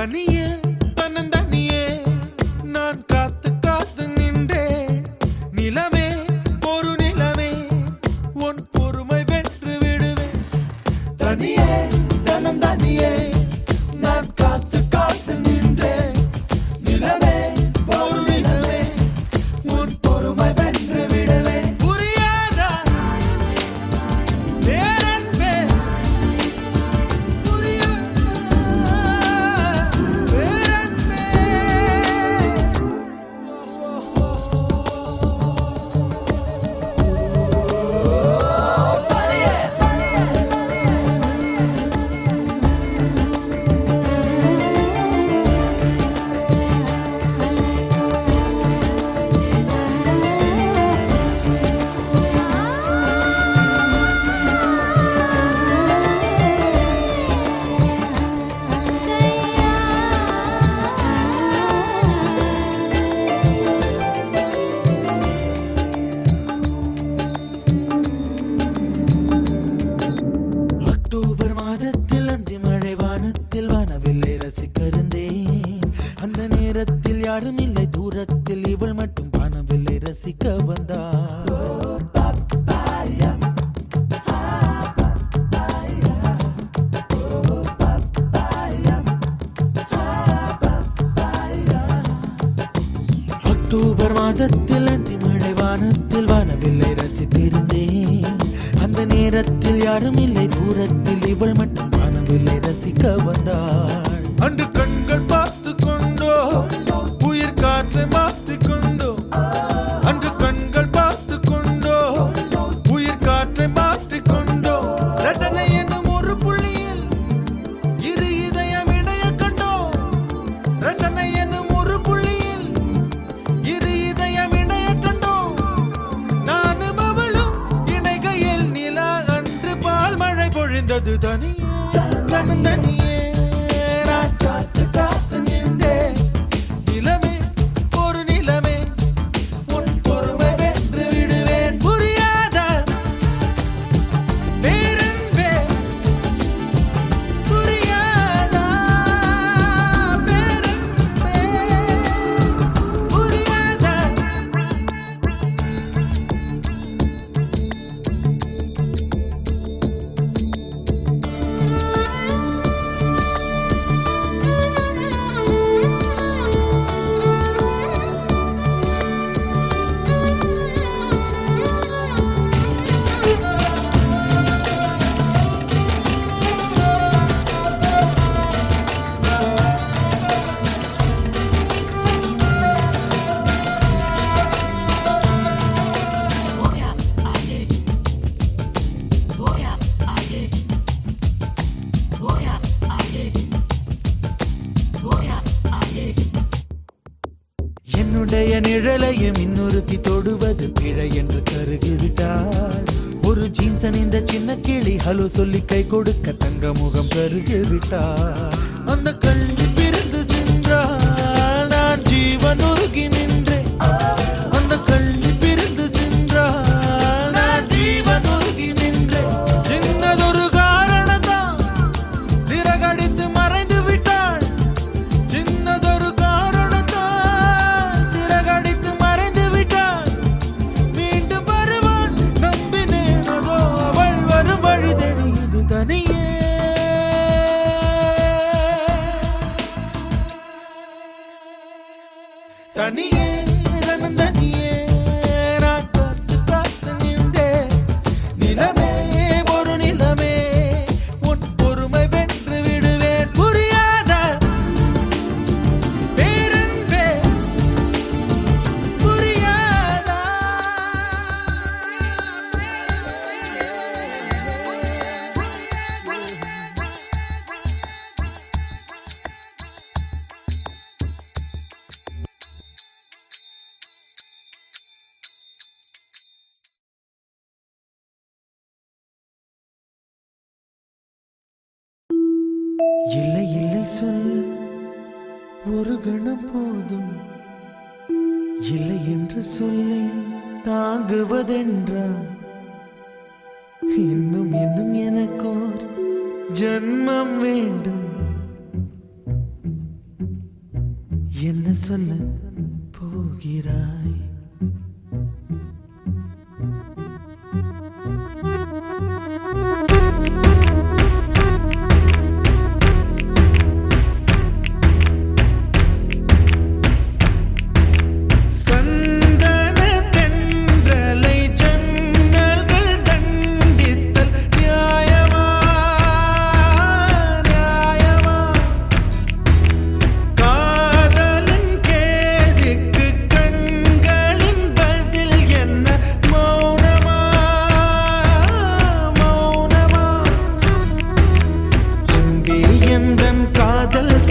தனியே தன்னந்தனியே நான் காத்து காத்து நின்றே நிலமே ஒரு நிலமே உன் பொறுமை வென்று விடுவேன் தனியே தன்னந்தனியே நான் காத்து காத்து நின்றே நிலமே ஒரு நிலமே உன் பொறுமை வென்று விடுவேன் புரியாதா பேரன்பே அக்டோபர் மாதத்தில் அந்தி மழை வானத்தில் வானவில்லை ரசிக்கருந்தேன் அந்த நேரத்தில் யாரும் இல்லை தூரத்தில் இவள் மட்டும் வானவில்லை ரசிக்க வந்தாள் அக்டோபர் மாதத்தில் அந்தி மழை வானத்தில் வானவில்லை ரசித்திருந்தேன் அந்த நேரத்தில் யாரும் இல்லை தூரத்தில் இவள் மட்டும் வானவில்லை ரசிக்க வந்தாள் அன்று கண்கள் பார்த்து கொண்டோ உயிர் காற்றை மாற்றிக் கொண்டோ அன்று கண்கள் பார்த்து கொண்டோ உயிர் காற்றை மாற்றிக் கொண்டோ ரசனை என்னும் ஒரு புள்ளியில் இரு இதயம் இணைய கண்டோ ரசனை என்னும் ஒரு புள்ளியில் இரு இதயம் இணைய கண்டோ நானும் அவளும் இணைகையில் நிலா அன்று பால் மழை பொழிந்தது தனியே தனியே நான் காத்து காத்து நின்றே நிலமே ஒரு நிலமே உன் பொறுமை வென்று விடுவேன் புரியாதா பேரன்பே புரியாதா பேரன்பே புரியாதா என்னுடைய நிழலையும் இன்னொருத்தி தொடுவது பிழை என்று கருகிவிட்டாள் ஒரு ஜீன்ஸ் அணிந்த சின்ன கிளி ஹலோ சொல்லி கை கொடுக்க தங்க முகம் கருகிவிட்டாள் அந்த கல்வி பிரிந்து சென்றாள் நான் ஜீவன் உருகி நின்றேன் அந்த கல்வி பிரிந்து சென்றாள் நான் ஜீவன் உருகி நின்றேன் சின்னதொரு காரணத்தான் சிறகடித்து மறைந்து விட்டாள் சின்னதொரு தனியே தனியே நான் காத்து காத்து நின்றே நிலமே ஒரு நிலமே உன் பொறுமை வென்று விடுவேன் புரியாதா பேரன்பே புரியாதா இல்லை இல்லை சொல்ல ஒரு கணம் போதும் இல்லை என்று சொல்லி தாங்குவதென்றா இன்னும் இன்னும் எனக்கோர் ஜன்மம் வேண்டும் என்ன சொல்ல போகிறாய்?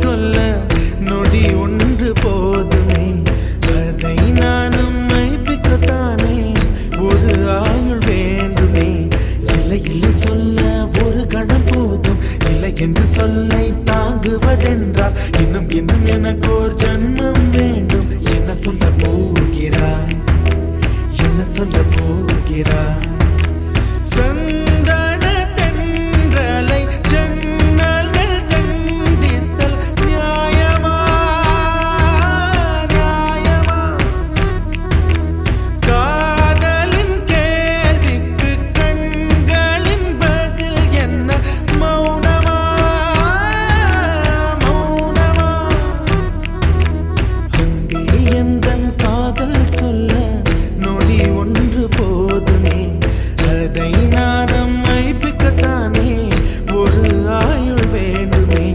சொல்ல நொடி ஒன்று போதுமே, அதை நானும் மைப்பிக்கத்தானே ஒரு ஆயுள் வேண்டுமே. இல்லை இல்லை சொல்ல ஒரு கணம் போதும், இல்லை என்று சொல்லை தாங்குவதென்றால் இன்னும் இன்னும் எனக்கு ஒரு ஜன்மம் வேண்டும். என்ன சொல்ல போகிறாய்? என்ன சொல்ல போகிறாய்? சந்தன தென்றலை ஜன்னல்கள் கண்டித்தல் நியாயமா நியாயமா? காதலின் கேள்விக்கு கண்களின் பதில் என்ன மௌனமா மௌனமா? அன்பே எந்தன் காதல் சொல்ல நொடி ஒன்று போதுமே, அதை நானும் மைப்பிக்கத்தானே ஒரு ஆயுள் வேண்டுமே.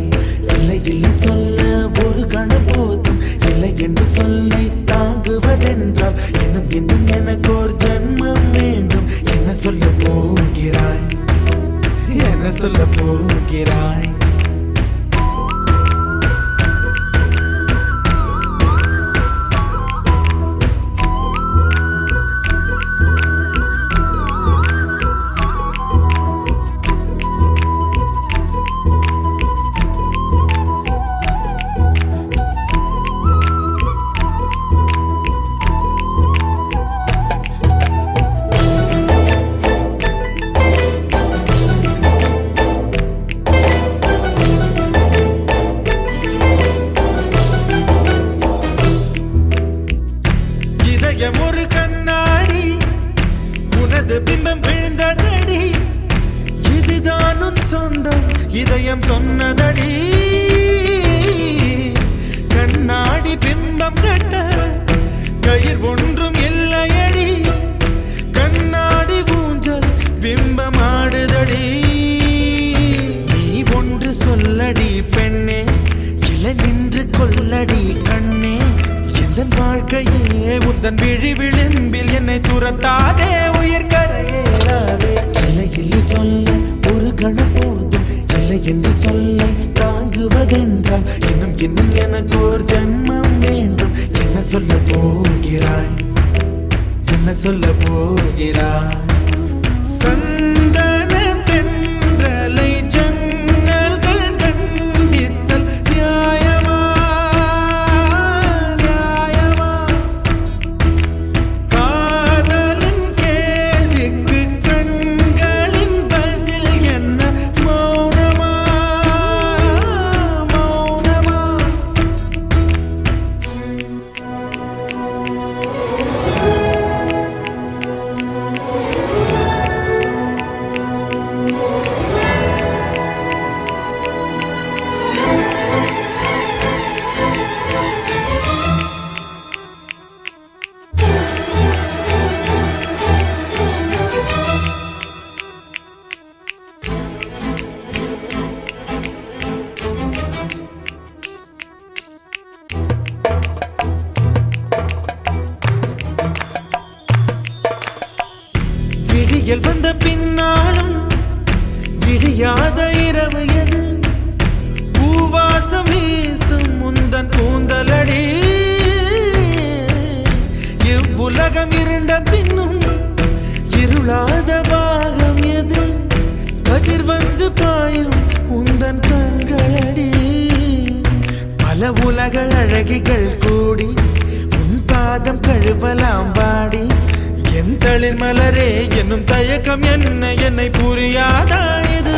இல்லை இல்லை சொல்ல ஒரு கணம் போதும், இல்லை என்று சொல்லை தாங்குவதென்றால் இன்னும் இன்னும் எனக்கு ஒரு ஜன்மம் வேண்டும். என்ன சொல்ல போகிறாய்? என்ன சொல்ல போகிறாய்? ஒரு கண்ணாடி உனது பிம்பம் விழுந்ததடி, இதுதான் உன் சொந்தம் இதயம் சொன்னதடி. கண்ணாடி பிம்பம் கட்ட கயிர் ஒன்றும் இல்லையடி, கண்ணாடி ஊஞ்சல் பிம்பம் ஆடுதடி. நீ ஒன்று சொல்லடி பெண்ணே, இலை நின்று கொல்லடி கண்ணே. எந்தன் வாழ்க்கையே உந்தன் விழி விளிம்பில் என்னை துரத்தாதே, உயிர் கரையேறாதே. இல்லை இல்லை சொல்ல ஒரு கணம் போதும், இல்லை என்று சொல்ல தாங்குவதென்றால் இன்னும் இன்னும் எனக்கு ஒரு ஜன்மம் வேண்டும். என்ன சொல்ல போகிறாய்? என்ன சொல்ல போகிறாய்? சந்தன தென்றலை ஜன்னல்கள் கண்டித்தல் நியாயமா நியாயமா? காதலின் கேள்விக்கு கண்களின் பதில் என்ன மௌனமா மௌனமா? விடியல் வந்த பின்னாலும் விடியாத இரவு எது? பூவாசம் வீசும் முந்தன் கூந்தலடி. இவ்வுலகம் இருண்ட பின்னும் இருளாத பாகம் எது? கதிர் வந்து பாயும் உந்தன் கண்களடி. பல உலக அழகிகள் கூடி உன் பாதம் கழுவலாம் வாடி. என் தளிர் மலரே என்னும் தயக்கம் என்ன என்னை புரியாதா? இது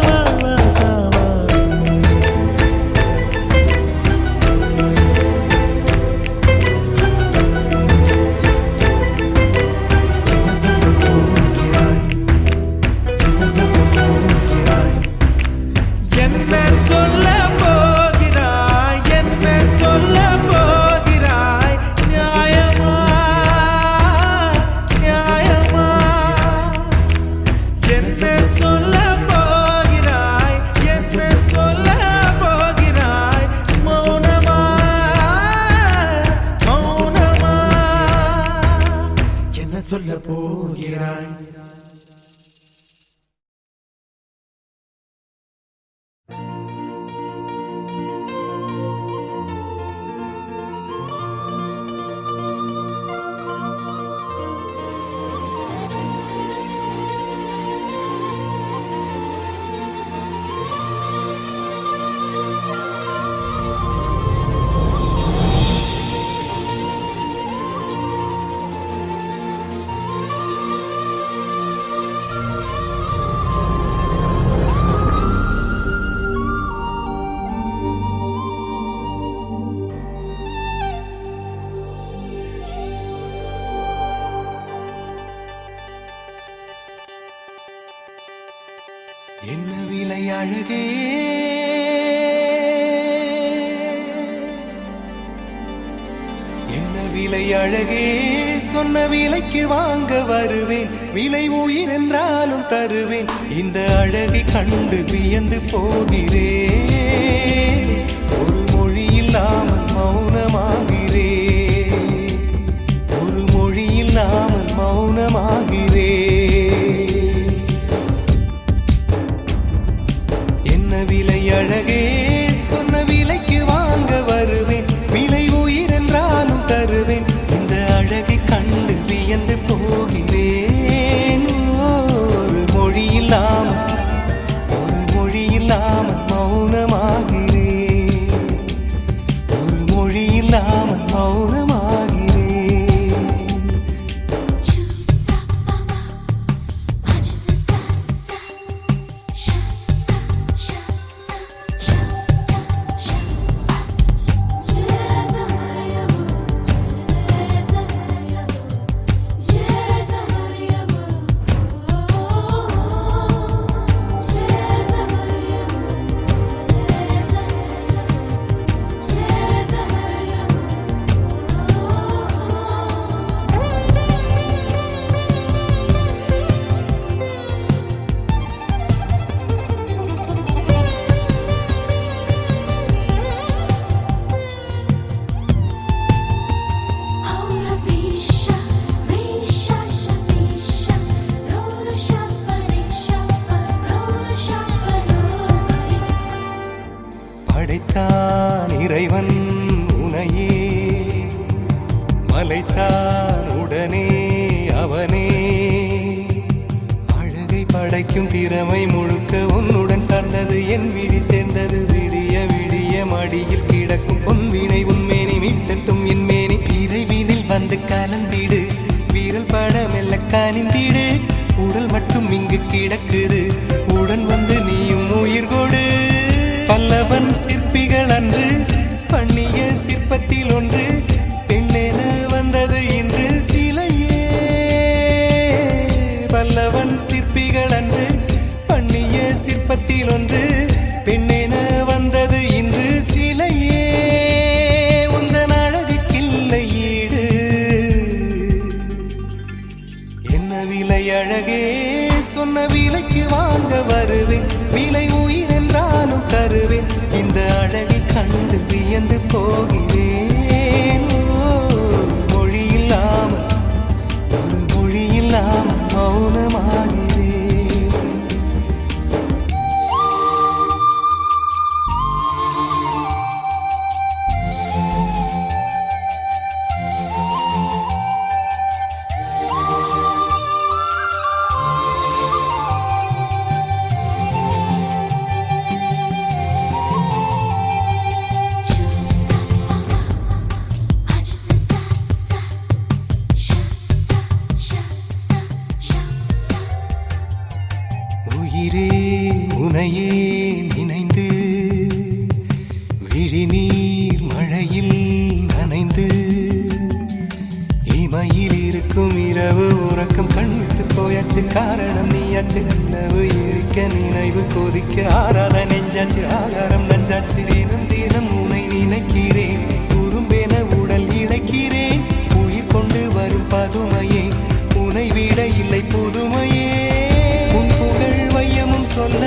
சொல்ல போகிறாய். என்ன விலை அழகே, என்ன விலை அழகே, சொன்ன விலைக்கு வாங்க வருவேன். விலை உயிர் என்றாலும் தருவேன். இந்த அழகை கண்டு வியந்து போகிறேன். ஒரு மொழி இல்லாமல் மௌனமாகிறேன். ஒரு மொழி இல்லாமல் மௌனமாகிறேன். விலை அழகே, சொன்ன விலைக்கு வாங்க வருவேன். விலை உயிர் என்றாலும் தருவேன். இந்த அழகை கண்டு வியந்து போகிறேன். ஒரு மொழி இல்லாமல், ஒரு மொழி இல்லாமல் மௌனமாகிறேன். ஒரு மொழி இல்லாமல் மௌனமாகிறேன். படைத்தான் இறைவன் உனையே, மலைத்தான் உடனே அவனே. அழகை படைக்கும் திறமை முழுக்க உன்னுடன் சார்ந்தது. என் விழி சேர்ந்தது. விடிய விடிய மடியில் கிடக்கும் பொன்வினை உன்மேனி மீட்டட்டும் என் மேனி. இறைவினில் வந்து கலந்திடு, வீரல் பட மெல்ல கனிந்திடு. உடல் மட்டும் இங்கு கிடக்குது, உடன் வந்து நீயும் உயிர் கொடு. பல்லவன் சிற்பிகள் அன்று பண்ணிய சிற்பத்தில் ஒன்று பெண்ணென வந்தது இன்று சிலையே. பல்லவன் சிற்பிகள் அன்று பண்ணிய சிற்பத்தில் ஒன்று பெண்ணென வந்தது இன்று சிலையே. உந்தன் அழகுக்கில்லை ஈடு. என்ன விலை அழகே, சொன்ன விலைக்கு வாங்க வருவேன். விலை உயிர் என்றாலும் தருவேன். இந்த அழகை கண்டு வியந்து போகிறேன். மொழி இல்லாமல், ஒரு மொழி இல்லாமல் மௌனமாகிறேன். உயிரே உனையே நினைந்து, விழிநீர் மழையில் நனைந்து, இமையில் இருக்கும் இரவு உறக்கம் கண்விட்டு போயாச்சு. காரணம் நீயாச்சு. நிலவு எரிக்க நினைவு கொதிக்க ஆறாத நெஞ்சாச்சு. ஆகாரம் நஞ்சாச்சு. தினம் தினம் உனை நினைக்கிறேன். குறும்பென உடல் இழைக்கிறேன். உயிர் கொண்டு வரும் பதுமையே, உனை விட இல்லை புதுமையே. சொல்ல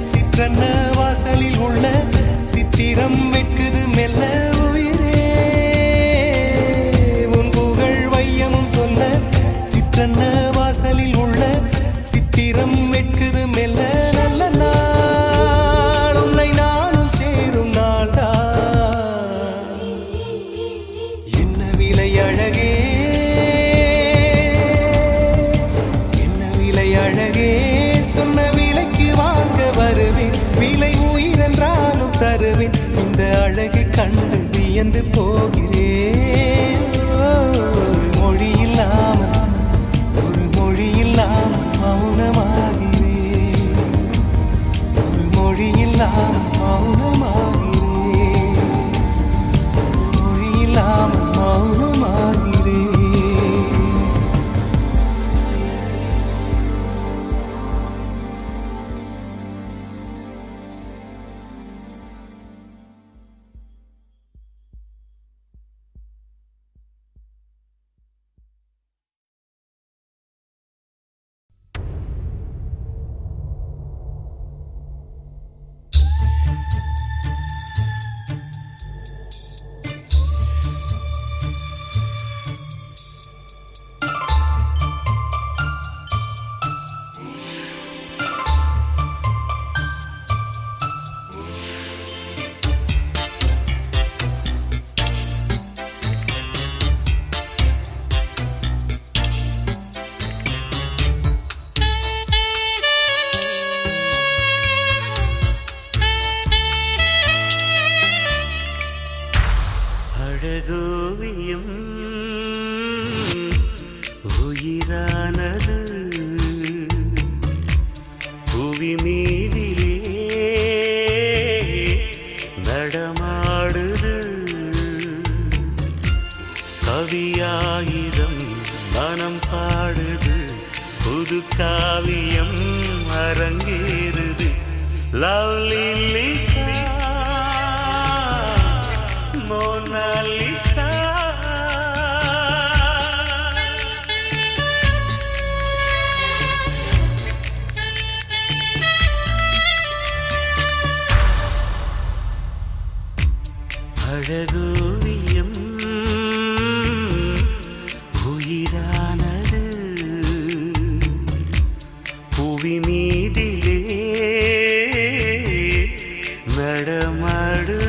சிற்றன்ன வாசலில் உள்ள சித்திரம் வெட்குது மெல்ல உயிரே. உன் புகழ் வையமும் சொல்ல சிற்ற சிற்றன்ன வாசலில் உள்ள சித்திரம் வெட்குது மெல்ல நல்ல நாள் உன்னை நானும் சேரும் நாள்தான் என்ன விலை அழகே என்ன விலை அழகே சொன்ன விலைக்கு வாங்க வருவேன் விலை உயிரென்றாலும் தருவேன் இந்த அழகை கண்டு வியந்து போகிறேன் ஒரு மொழி இல்லாமல் மௌனமாகிறேன் ஒரு மொழி இல்லாமல் மௌனமாகிறேன் ஒரு மொழி இல்லாமல் மௌனமாகிறேன் அழகோவியம் உயிரானது புவி மீதிலே நடமாடுது கவியாயிரம் மனம் பாடுது புது காவியம் அரங்கேறுது லவ்லி லிசா Mona Lisa அழகோவியம் உயிரானது புவி மீதிலே நடமாடுது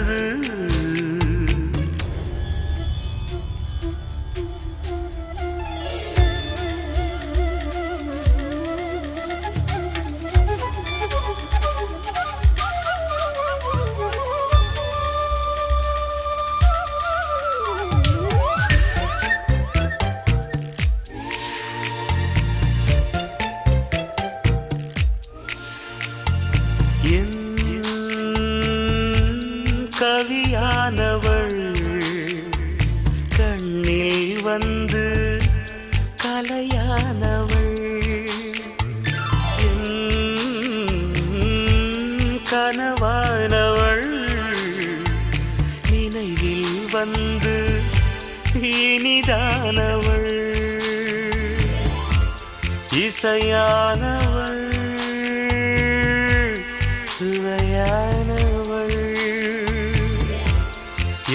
கவியானவள் கண்ணில் வந்து கலையானவள் கனவானவள் நினைவில் வந்து இனிதானவள் இசையானவள் சுவையானவள்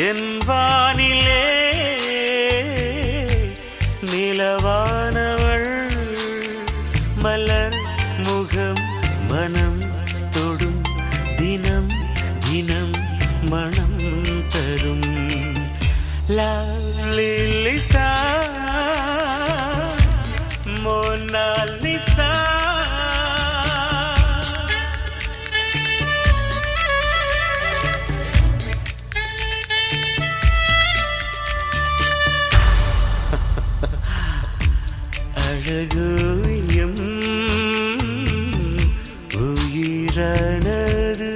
என் வானிலே நிலவானவள் மலர் முகம் மனம் தொடும் தினம் தினம் மனம் தரும் லவ்லி லிசா மோனா லிசா அழகோவியம் உயிரானது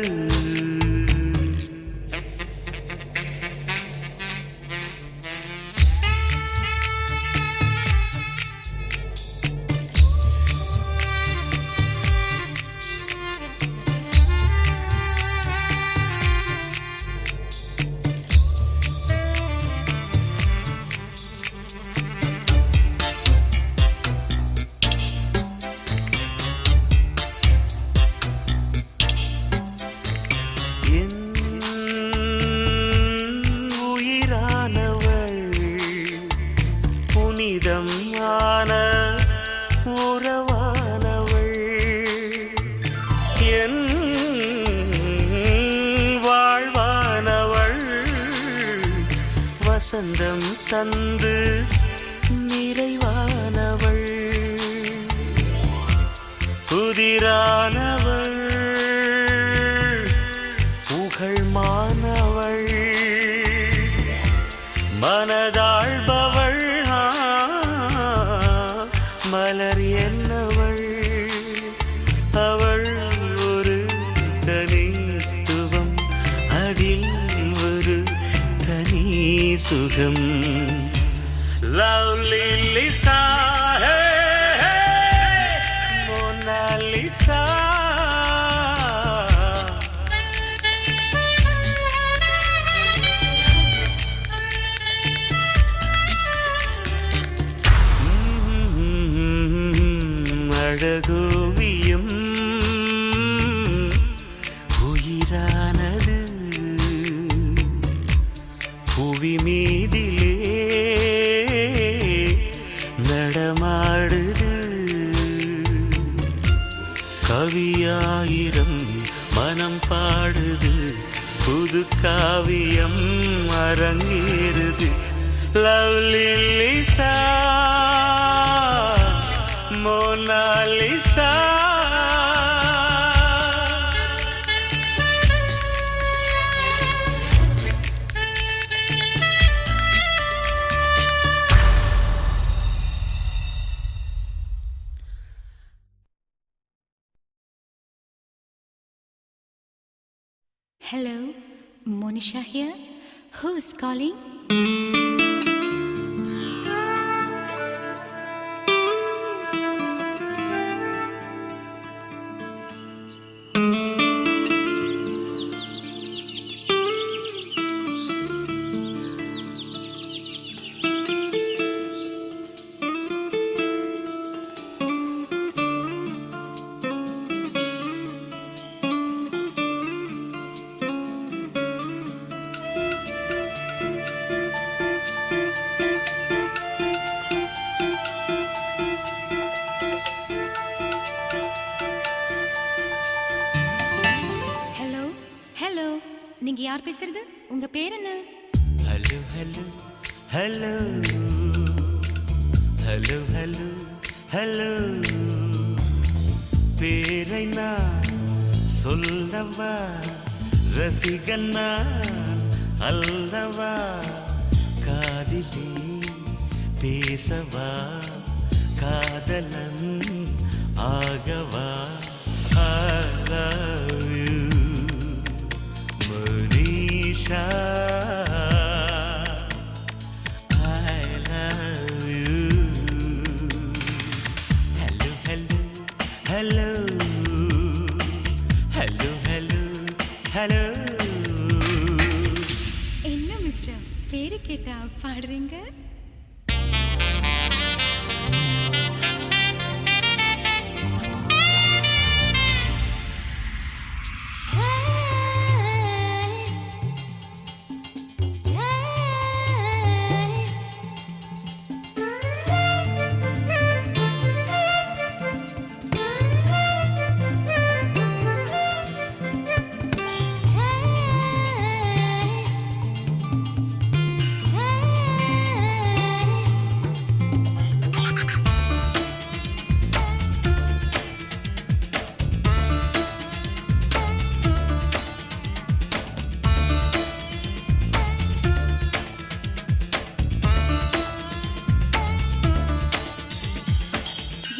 வசந்தம் தந்து நிறைவானவள், புதிரானவள், புகழ்மானவள், மனதாழ்பவள், மலர் என்னவள், அவள் ஒரு தனித்துவம், அதில் ஒரு தனி சுகம். Lovely Lisa, Mona Lisa. அழகோவியம் உயிரானது, புவி மீதிலே நடமாடுது. கவியாயிரம் மனம் பாடுது, புது காவியம் அரங்கேறுது. Lovely Lisa, Mona Lisa. Hello, Monisha here. Who's calling? நீங்க யார் பேசுறது? உங்க பேர் என்ன? Hello hello hello hello hello hello. பேரை நான் சொல்லவா, ரசிகன் நான் அல்லவா, காதிலே பேசவா, காதலன் ஆகவா. I love you, Monisha. I love you. Hello, hello, hello. Hello, hello, hello. என்ன மிஸ்டர், பேரு கேட்டா பாடுறீங்க?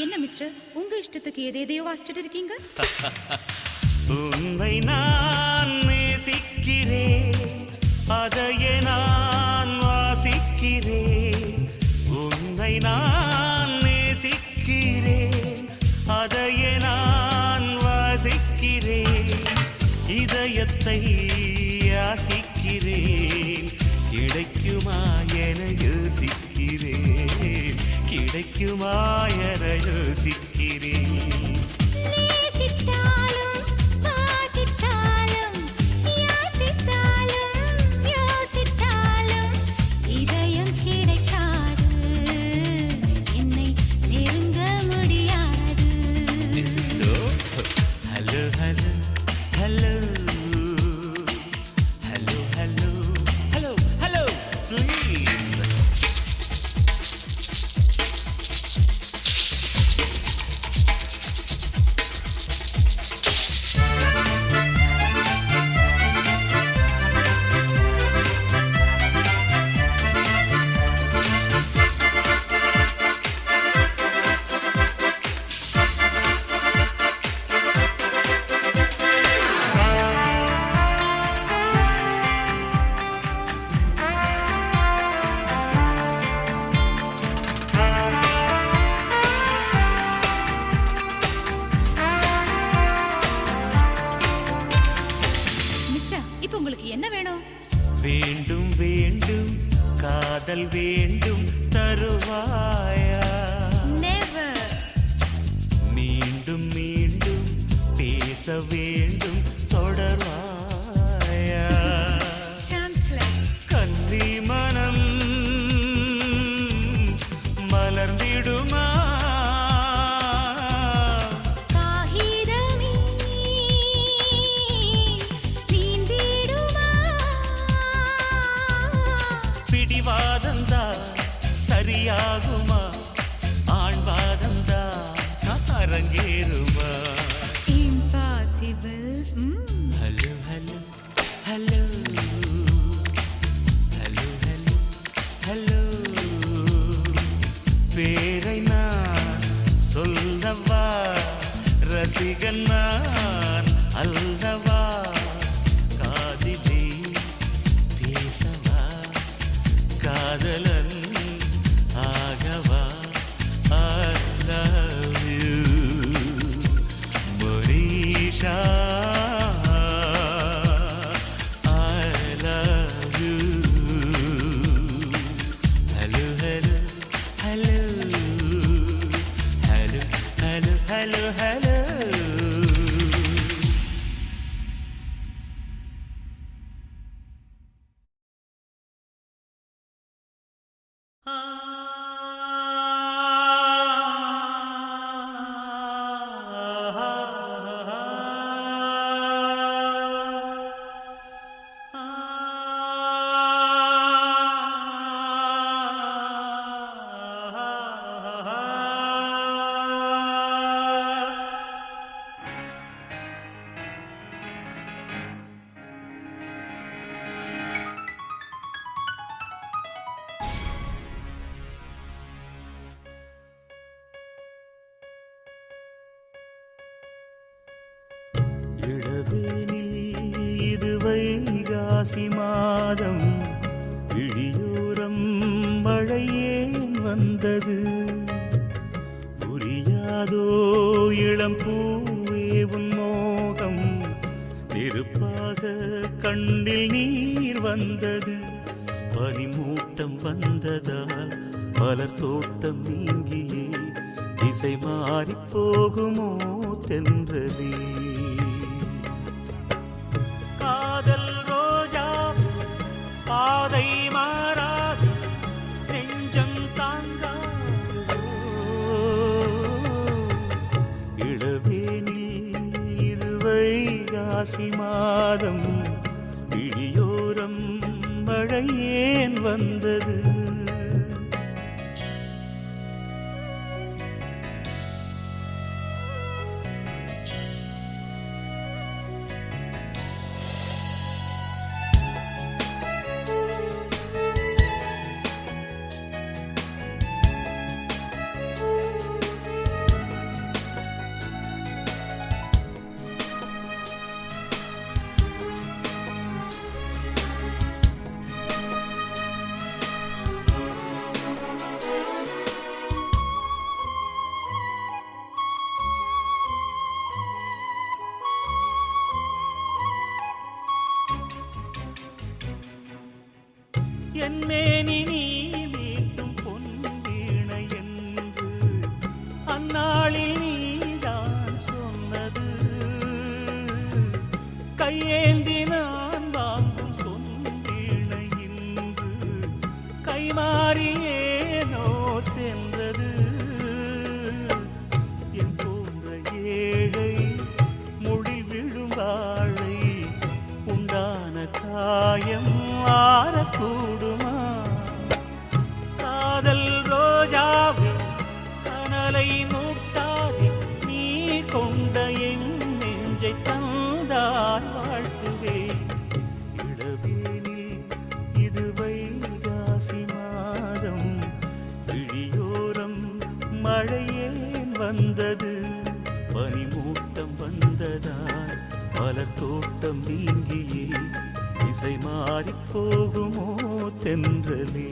என்ன மிஸ்டர், உங்க இஷ்டத்துக்கு எதையோ வாசிச்சுட்டு இருக்கீங்க? உன்னை நான் நேசிக்கிறேன், அதையே நான் வாசிக்கிறேன். உன்னை நான் நேசிக்கிறேன், அதையே நான் வாசிக்கிறேன். இதயத்தை யாசிக்கிறேன், கிடைக்குமா என யோசிக்கிறேன், கிடைக்குமா என யோசிக்கிறேன். Hello, hello, hello, hello, hello, please. வேண்டும் வேண்டும் காதல் வேண்டும் தருவாயா நெவர் மீண்டும் மீண்டும் பேச வேண்டும் தொடர்வாயா சான்ஸ்லெஸ் கன்னி மனம் மலர்ந்திடுமா காகிதமே நீந்திடுமா பிடிவாதந்தா சரியாகுமா ஆண்வாதந்தா அரங்கேறுமா impossible hello hello hello hello hello hello பேரை நான் சொல்லவா ரசிகன் நான் அல்லவா காதிலே பேசவா காதலன் ஆகவா I love you Monisha I love you Hello hello hello hello hello hello hello இளவேனில் இது வைகாசி மாதம் இழியோரம் மழையேன் வந்தது புரியாதோ இளம் பூவே உன் மோகம் நெருப்பாக கண்ணில் நீர் வந்தது பனிமூட்டம் வந்ததால் மலர் தோட்டம் நீங்கியே திசை மாறி போகுமோ தென்றலே காதல் ரோஜா பாதை மாறாது நெஞ்சம் தாங்காதோ இளவேனில் இது வைகாசி மாதம் இழியோரம் மழை ஏன் வந்தது என்னேனி நீ மீட்டும் பொன் வீணை என்று அந்நாளில் நீதான் சொன்னது கையேந்தி நான் வாங்கும் பொன் வீணை இன்று கைமாறியேனோ சென்றது என் போன்ற ஏழை முழில் விழும் வாழை உண்டான காயம் ஆறக்கூடுமா காதல் ரோஜாவே கனலை மூட்டாதே நீ கொண்ட என் நெஞ்சை தந்தாய் வாழ்த்துவே இளவேனில் இது வைகாசி மாதம் விழியோரம் மழையேன் வந்தது பனிமூட்டம் வந்ததால் மலர் தோட்டம் நீங்கியே திசை மாறி போகுமோ தென்றலே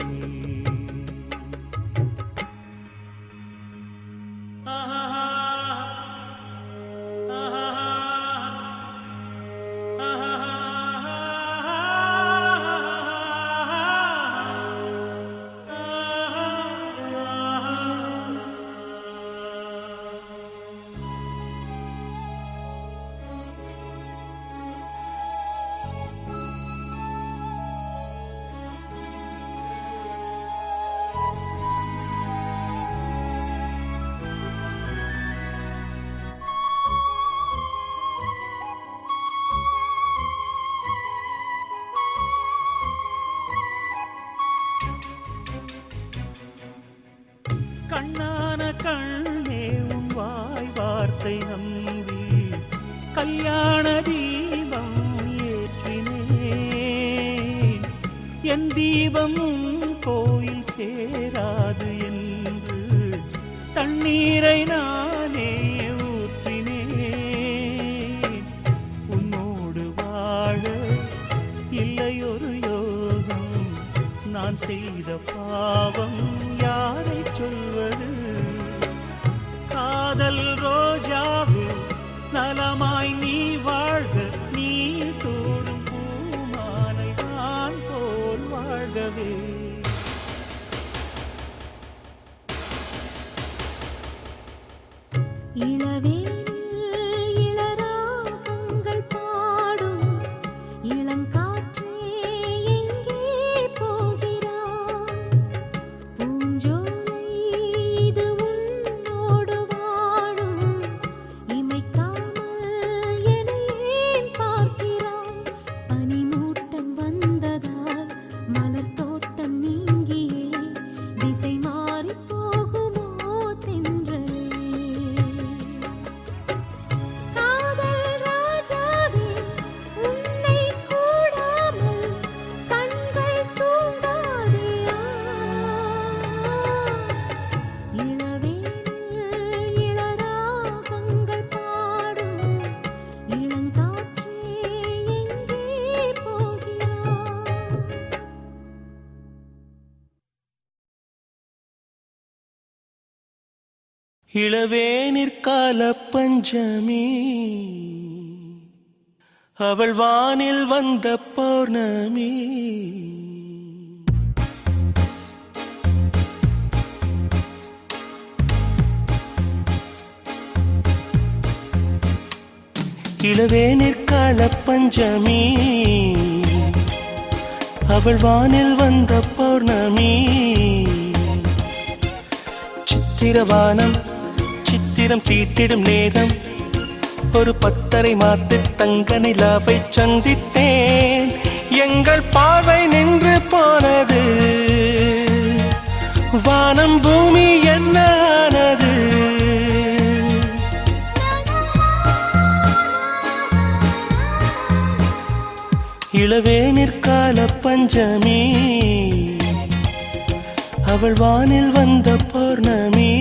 கல்யாண தீபம் ஏற்றினேன். என் தீபமும் கோயில் சேராது என்று தண்ணீரை நானே ஊற்றினேன். உன்னோடு வாழ இல்லையொரு யோகம், நான் செய்த பாவம் யாரை சொல்வது? காதல் ரோஜாவே நலமாய் நீ வாழ்க, நீ சூடும் பூமாலை நான் போல் வாழ்கவே. இளவேனில் இளராகங்கள் பாடும் இளங்காற்றே எங்கே போகிறாய்? பூஞ்சோலை இது உன்னோடு வாழும், இமைக்காமல் என்னை ஏன் பார்க்கிறாய்? பனிமூட்டம் வந்ததால் மலர் தோட்டம் நீங்கியே திசை மாறி போகுமோ தென்றலே? காதல் ராஜாவே உன்னை கூடாமல் கண்கள் தூங்காதே. இளவேனில் இளராகங்கள் பாடும் இளங்காற்றே எங்கே போகிறாய்? இளவேனிற்கால பஞ்சமி, அவள் வானில் வந்த பௌர்ணமி. இளவேனிற்கால பஞ்சமி, அவள் வானில் வந்த பௌர்ணமி. சித்திரவானம் சித்திரம் தீட்டிடும் நேரம், ஒரு பத்தரை மாத்து தங்க நிலாவை சந்தித்தேன். எங்கள் பார்வை நின்று போனது, வானம் பூமி என்ன ஆனது? இளவேனிற்கால பஞ்சமி, அவள் வானில் வந்த பௌர்ணமி.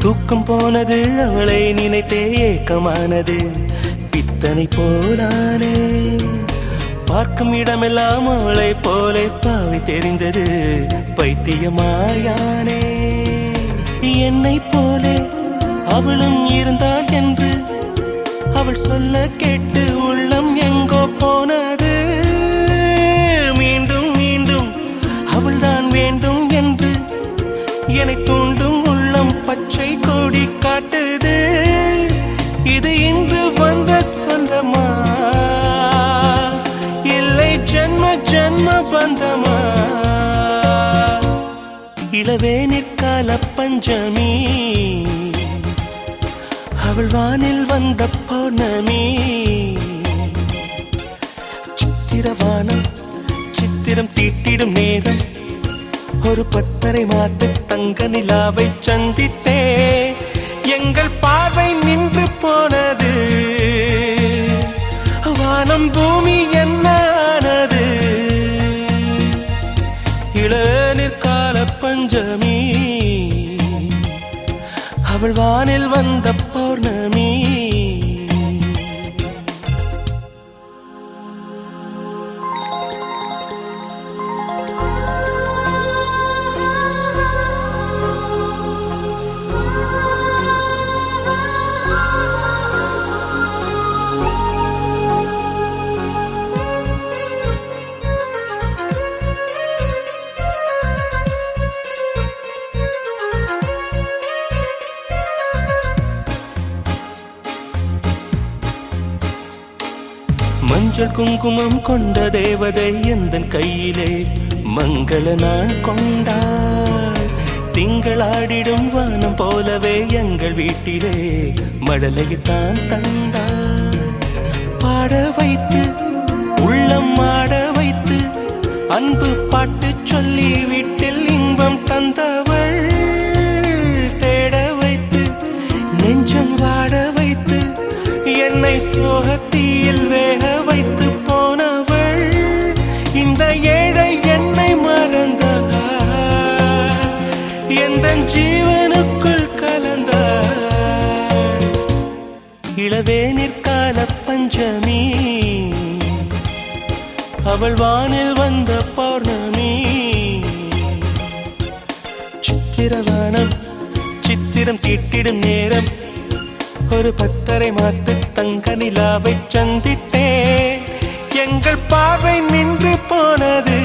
தூக்கம் போனது, அவளை நினைத்தே ஏக்கமானது. பித்தனை போலானே, பார்க்கும் இடமெல்லாம் அவளை போலே பாவி தெரிந்தது. பைத்தியமாயானே, என்னை போலே அவளும் இருந்தாள் என்று அவள் சொல்ல கேட்டு உள்ளம் எங்கோ போனது. மீண்டும் மீண்டும் அவள்தான் வேண்டும் என்று என்னை தூண்டும் உள்ளம் பச்சை கொடி காட்டுது. இது இன்று வந்த சொந்தமா, இல்லை ஜன்ம ஜன்ம பந்தமா? இளவேனிற்கால பஞ்சமி, அவள் வானில் வந்த பௌர்ணமி. சித்திரவானம் சித்திரம் தீட்டிடும் நேரம், ஒரு பத்தரை மாத்து தங்க நிலாவை சந்தித்தே. எங்கள் பார்வை நின்று போனது, வானம் பூமி என்ன ஆனது? இளவேனிற்கால பஞ்சமி, அவள் வானில் வந்த பௌர்ணமி. மஞ்சள் குங்குமம் கொண்ட தேவதை எந்தன் கையிலே மங்கள நான் கொண்டாள். திங்களாடிடும் வானம் போலவே எங்கள் வீட்டிலே மழலையைத்தான் தந்தாள். பாட வைத்து உள்ளம் ஆட வைத்து அன்பு பாட்டு சொல்லி வீட்டில் இன்பம் தந்தவள். தேட வைத்து நெஞ்சம் வாட வைத்து என்னை சோகத்தீயில் வேக வைத்து போனவள். இந்த ஏழை என்னை மறந்தாள், எந்த ஜீவனுக்குள் கலந்தாள். இளவேனிற்கால பஞ்சமி அவள் வானில் வந்த பௌர்ணமி. சித்திரவானம் சித்திரம் தீட்டிடும் நேரம் ஒரு 10:30 மாத்து தங்க நிலாவை சந்தித்தேன். எங்கள் பார்வை நின்று போனது,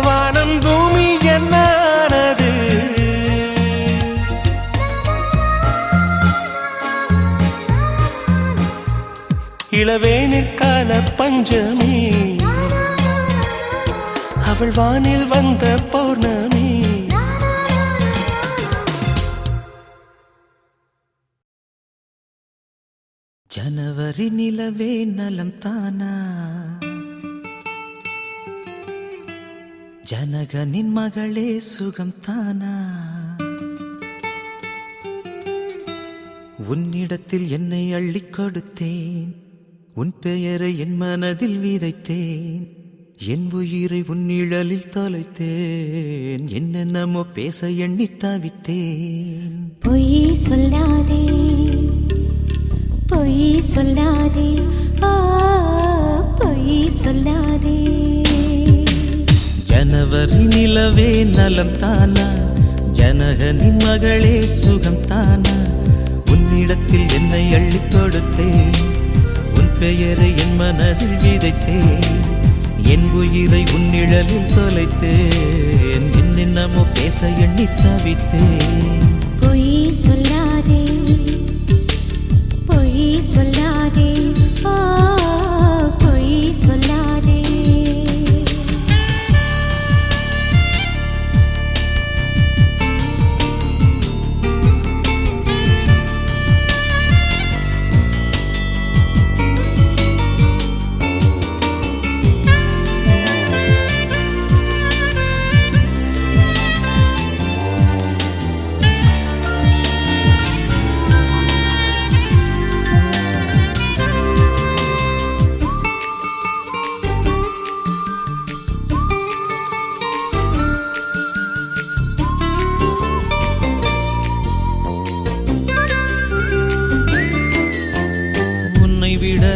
வானம் பூமி என்ன ஆனது. இளவேனிற்கால பஞ்சமி அவள் வானில் வந்த பௌர்ணமி. ஜனவரி நிலவே நலம் தானா, ஜனகனின் மகளே சுகம் தானா. உன்னிடத்தில் என்னை அள்ளிக் கொடுத்தேன், உன் பெயரை என் மனதில் விதைத்தேன். என் உயிரை உன் நிழலில் தொலைத்தேன், என்னென்னமோ பேச எண்ணி தவித்தேன். பொய் சொல்லாதே பொய் சொல்லாதே பொய் சொல்லாதே. ஜனவரி நிலவே நலம் தானா, ஜனகனின் மகளே சுகம் தானா. உன்னிடத்தில் என்னை அள்ளிக் கொடுத்தேன், உன் பெயரை என் மனதில் விதைத்தேன். என் உயிரை உன் நிழலில் தொலைத்தேன், என்னென்னமோ பேச எண்ணி தவித்தேன். பொய் சொல்லாதே பொய் சொல்லாதே பொய் சொல்லாதே.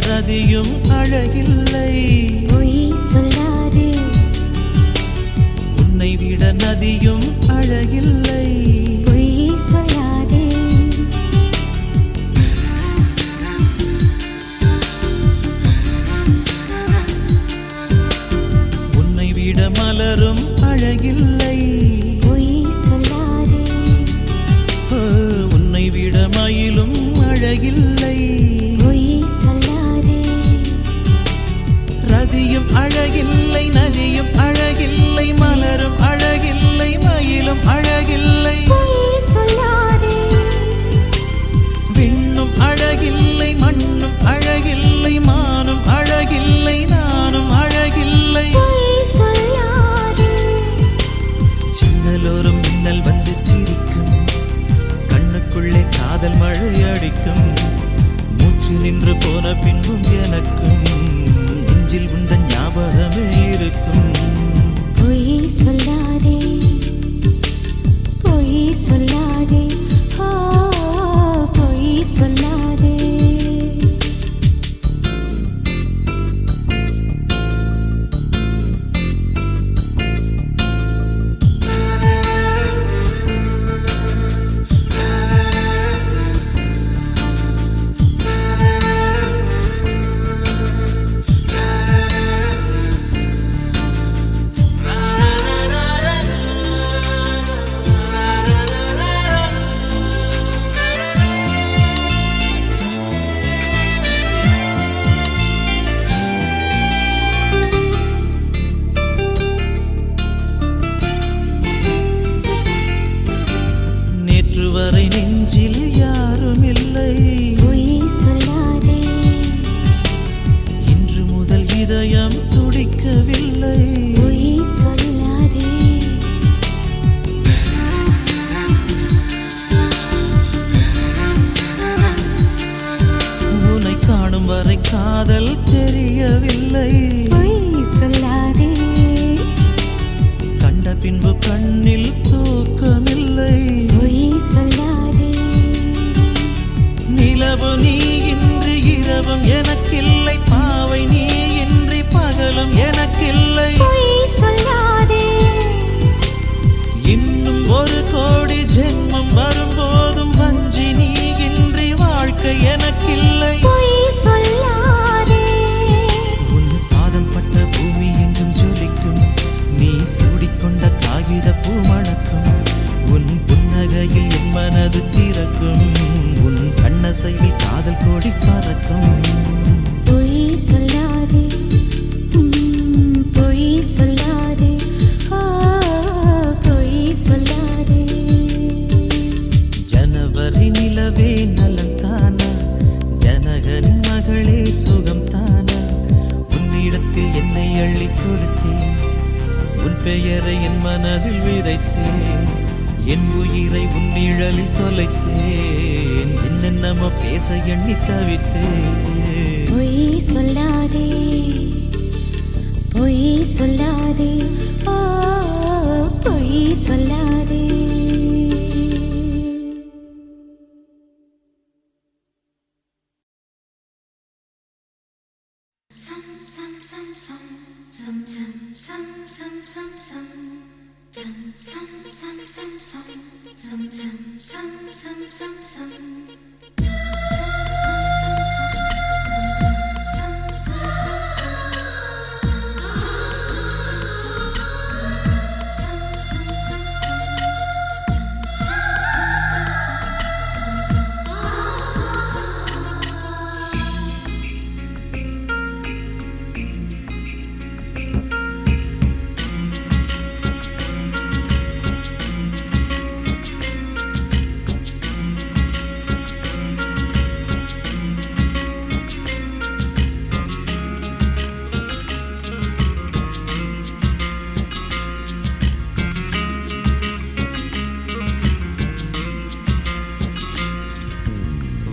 நதியும் அழகில்லை, பொய் சொல்லாதே. உன்னை விட நதியும் அழகில்லை, பொய் சொல்லாதே. உன்னை விட மலரும் அழகில்லை, பொய் சொல்லாதே. உன்னை விட மயிலும் அழகில்லை, பொய் சொல்லாதே. ரதியும் அழகில்லை, நதியும் அழகில்லை, மலரும் அழகில்லை, மயிலும் அழகில்லை, பொய் சொல்லாதே. விண்ணும் அழகில்லை, மண்ணும் அழகில்லை, மானும் அழகில்லை, நானும் அழகில்லை, பொய் சொல்லாதே. ஜன்னலோரம் மின்னல் வந்து சிரிக்கும், கண்ணுக்குள்ளே காதல் மழை அடிக்கும். மூச்சு நின்று போன பின்பும் எனக்கும் நெஞ்சில் உந்தன் ஞாபகமே இருக்கும். பொய் சொல்லாதே பொய் சொல்லாதே பொய் சொல்லாதே. இதயம் துடிக்கவில்லை. பொய் சொல்லாதே. உன்னை காணும் வரை காதல் தெரியவில்லை. பொய் சொல்லாதே. கண்ட பின்பு கண்ணில் தூக்கமில்லை. பொய் சொல்லாதே. நிலவு நீ இன்றி இரவும் எனக்கில்லை. பாவை நீ இன்றி பகலும் எனக்கில்லை. பொய் சொல்லாதே. இன்னும் ஒரு கோடி ஜென்மம் வரும்போதும் வஞ்சி நீ இன்றி வாழ்க்கை எனக்கில்லை. பொய் சொல்லாதே. உன் பாதம் பட்ட பூமி எங்கும் ஜொலிக்கும். நீ சூடிக்கொண்ட காகித பூ மணக்கும். உன் புன்னகையில் என் மனது திறக்கும். உன் கண்ணசைவில் காதல் கோடி பறக்கும். பொய் சொல்லாதே. பொய் சொல்லாதே. பொய் சொல்லாதே. ஜனவரி நிலவே நலந்தானா? ஜனகரின் மகளே சுகம் தானா? உன்னிடத்தில் என்னை அள்ளி கொடுத்தேன். உன் பெயரை என் மனதில் விதைத்தேன். என் உயிரை உன் நிழலில் தொலைத்தேன். என்னென்னமோ பேச எண்ணி தவித்தேன். பொய் சொல்லாதே. பொய் சொல்லாதே. பொய் சொல்லாதே.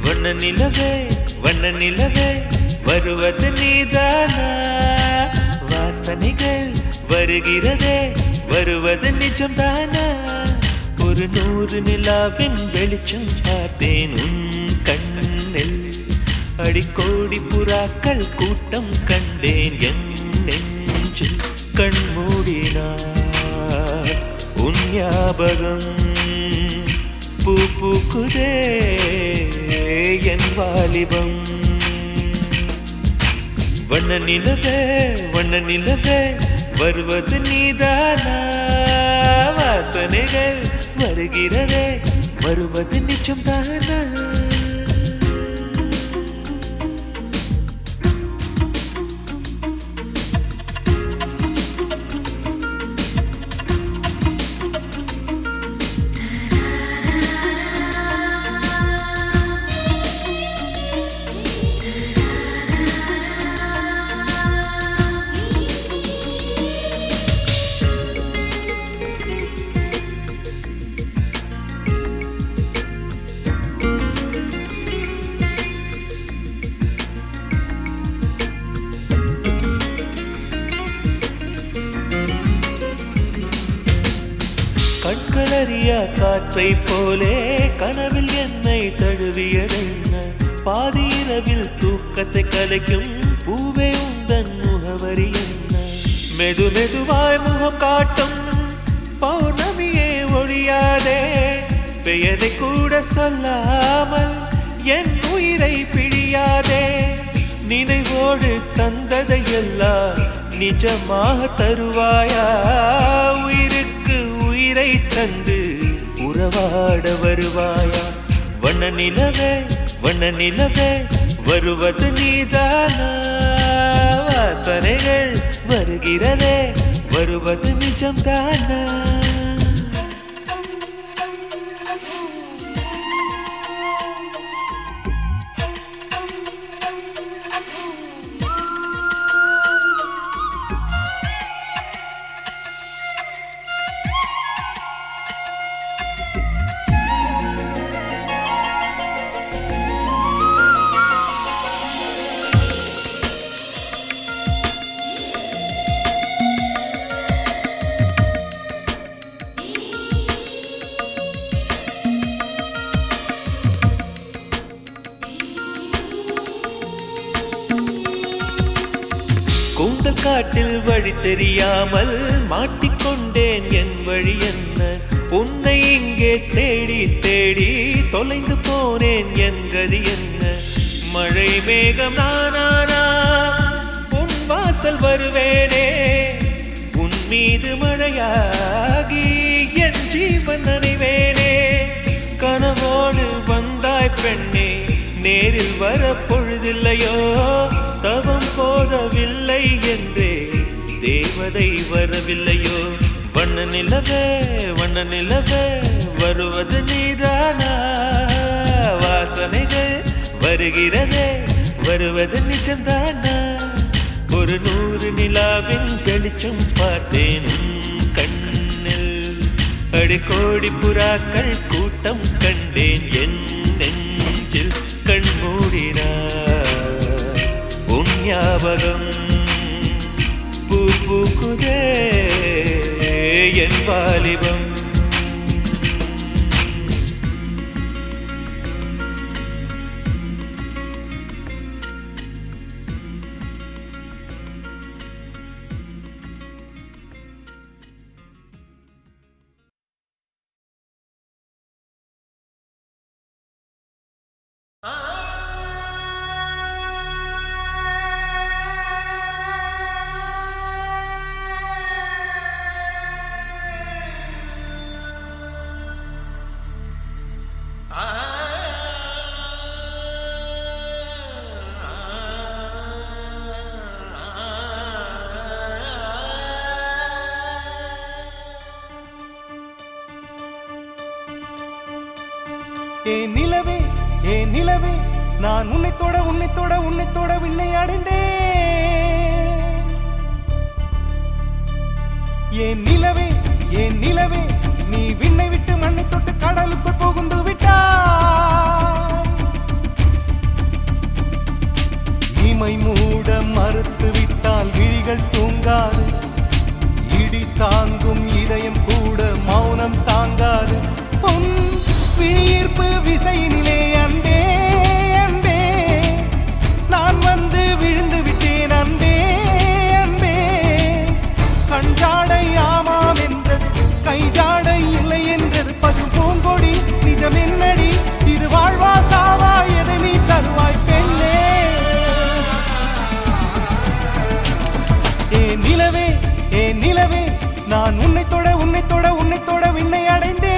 வண்ண நிலவே வண்ண நிலவே வருவது நீதானா? வாசனைகள் வருகிறதே வருவது நிஜம்தானா? ஒரு 100 நிலாவின் வெளிச்சம் பார்த்தேன் உன் கண்ணில். அடிக்கோடி புறாக்கள் கூட்டம் கண்டேன் என் நெஞ்சில். கண்மூடினார் உன் ஞாபகம் பூ பூக்குதே என் வாலிபம். வண்ண நிலவே வண்ண நிலவே வருவது நீதானா? வாசனைகள் வருகிறதே வருவது நிஜம்தானா? கண்களறியா காற்றை போலே கனவில் என்னை தழுவியதென்ன? பாதி இரவில் தூக்கத்தை கலைக்கும் பூவே உந்தன் முகவரி என்ன? மெது மெதுவாய் முகம் காட்டும் பௌர்ணமியே ஒழியாதே. பெயரை கூட சொல்லாமல் என் உயிரை பிழியாதே. நினைவோடு தந்ததையெல்லாம் நிஜமாக தருவாயா? உயிருக்கு உயிரை தந்து உறவாட வருவாயா? வண்ண நிலவே வருவது நீதானா? வாசனைகள் வருகிறதே வருவது நிஜம்தானா? காட்டில் வழி தெரியாமல் மாட்டிக்கொண்டேன் என் வழி என்ன உன்னை இங்கே தேடி தேடி தொலைந்து போனேன் என் கதி என்ன மழை மேகம் நானானா உன் வாசல் வருவேனே உன் மீது மழையாகி என் ஜீவன் நனைவேனே கனவோடு வந்தாய் பெண்ணே நேரில் வர பொழுதில்லையோ தவம் போதவில்லை என்றே தேவதை வரவில்லையோ வண்ண நிலவே வருவது நீதானா வாசனைகள் வருகிறதே வருவது நிஜம்தானா ஒரு 100 நிலாவின் வெளிச்சம் பார்த்தேன் கண்ணில் அடிக்கோடி புறாக்கள் கூட்டம் கண்டேன் என் நெஞ்சில் கண் மூடினார் உன் ஞாபகம் பூ பூக்குதே என் வாலிபம் ஏ நிலவே நான் உன்னைத்தோட விண்ணை அடைந்தேன் ஏன் நிலவே நீ விண்ணை விட்டு மண்ணை தொட்டு கடலுக்குள் புகுந்து விட்டாய் இமை மூட மறுத்து விட்டால் விழிகள் தூங்காது இடி தாங்கும் இதயம் கூட மௌனம் தாங்காது ஈர்ப்பு விசையினிலே அன்பே அன்பே நான் வந்து விழுந்து விட்டேன் அன்பே அன்பே கஞ்சாடை ஆமாம் என்றது கைஜாடை இல்லை என்றது பசு பூங்கொடி நிஜம் என்னடி இது வாழ்வா சாவா எதை நீ தருவாய் பெண்ணே ஏ நிலவே நான் உன்னைத்தோட விண்ணை அடைந்தேன்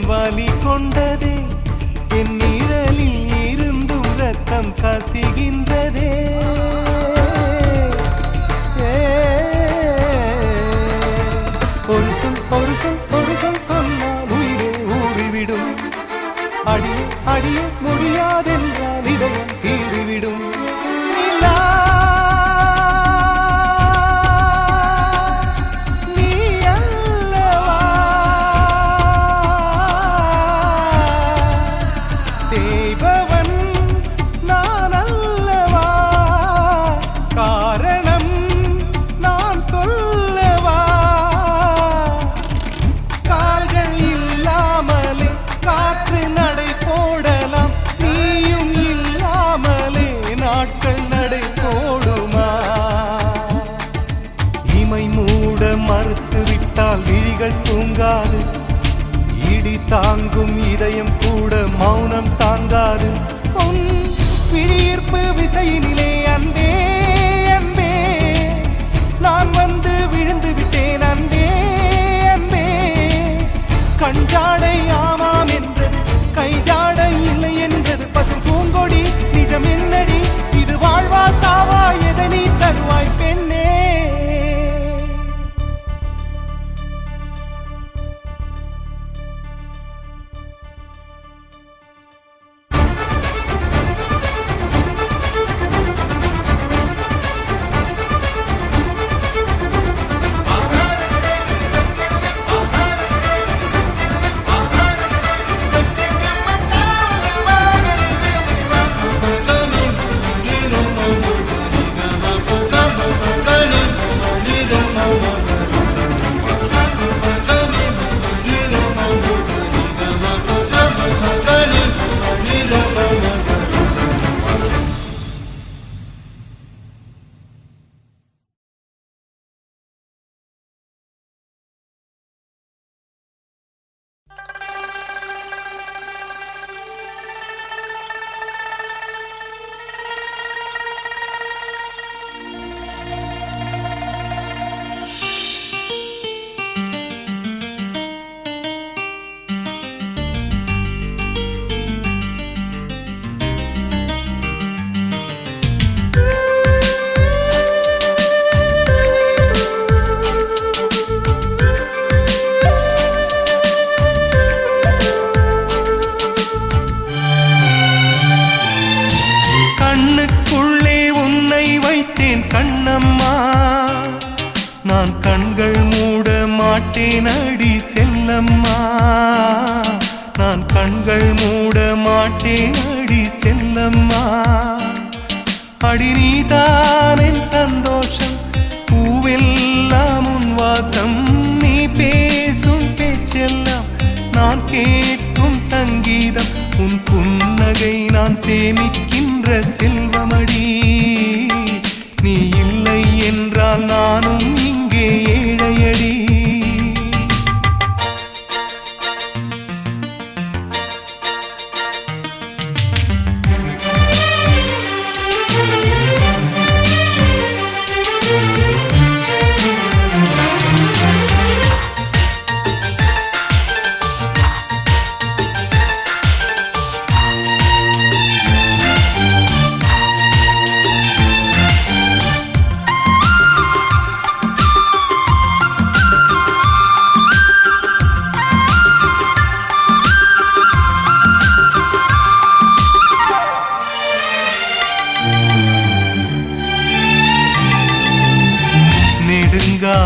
வாலி கொண்டதே என் நிழலில் இருந்தும் ரத்தம் கசிகின்றதே ஒரு சொல் சொன்னால் உயிரே ஊறிவிடும் அடிய முடியாதென்றால் இதயம் கீறிவிடும் காற்று நடை போடலாம் நீயும் இல்லா மாட்டேன் அடி செல்லம்மா, நான் கண்கள் மூட மாட்டேன் அடி செல்லம்மா. அடி நீதான் என் சந்தோஷம், பூவெல்லாம் உன் வாசம், நீ பேசும் பேச்செல்லாம் நான் கேட்கும் சங்கீதம், உன் புன்னகை நான் சேமிக்கின்ற செல்வமடி. நீ இல்லை என்றால் நானும் இங்கே ஏழையடி.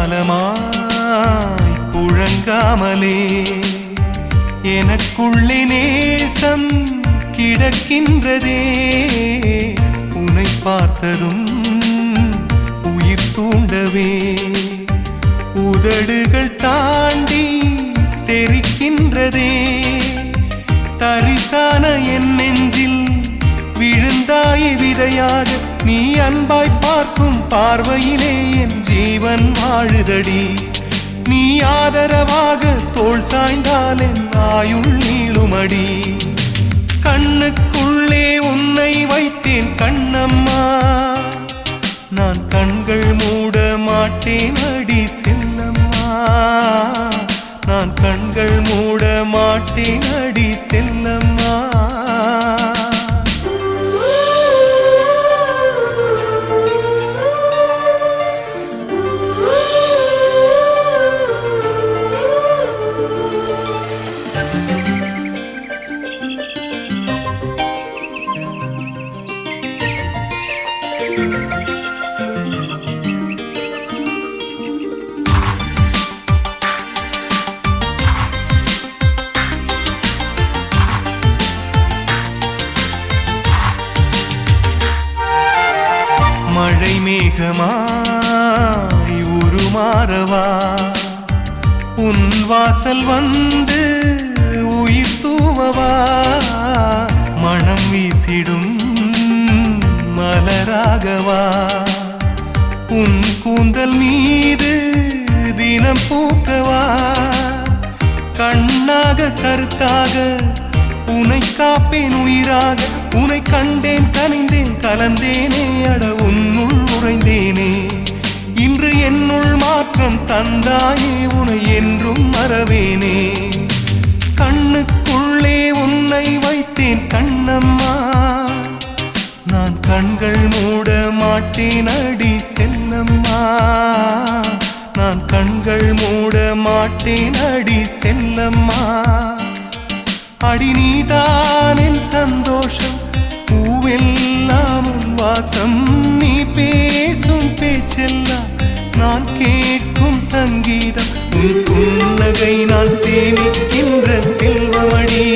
நெடுங்காலமாய் புழங்காமலே எனக்குள்ளே நேசம் கிடக்கின்றதே, உன்னை பார்த்ததும் உயிர் தூண்டவே உதடுகள் தாண்டி தெரிக்கின்றதே. தரிசான என் நெஞ்சில் விழுந்தாய் விதையாக, நீ அன்பாய் பார்க்கும் பார்வையிலே என் ஜீவன் வாழுதடி. நீ ஆதரவாக தோள் சாய்ந்தால் என் ஆயுள் நீளுமடி. கண்ணுக்குள்ளே உன்னை வைத்தேன் கண்ணம்மா, நான் கண்கள் மூட மாட்டேன் அடி செல்லம்மா, நான் கண்கள் மூட மாட்டேன் அடி செல்லம்மா. மழை மேகமாய் உருமாறவா, உன் வாசல் வந்து உயிர் தூவவா, மனம் வீசிடும் மலராகவா, உன் கூந்தல் மீது தினம் பூக்கவா, கண்ணாக கருத்தாக உனை காப்பேன் உயிராக, உனை கண்டேன் கனிந்தேன் கலந்தேனே, அட உன்னுள் உறைந்தேனே. இன்று என்னுள் மாற்றம் தந்தாயே, உனை என்றும் மறவேனே. கண்ணுக்குள்ளே உன்னை வைத்தேன் கண்ணம்மா, நான் கண்கள் மூட மாட்டேன் அடி செல்லம்மா, நான் கண்கள் மூட மாட்டேன் அடி செல்லம்மா. அடி நீதான் என் சந்தோஷம், பூவெல்லாம் உன் வாசம், நீ பேசும் பேச்செல்லாம் நான் கேட்கும் சங்கீதம், உன் புன்னகை நான் சேமிக்கின்ற செல்வமடி.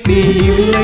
நீ இல்லை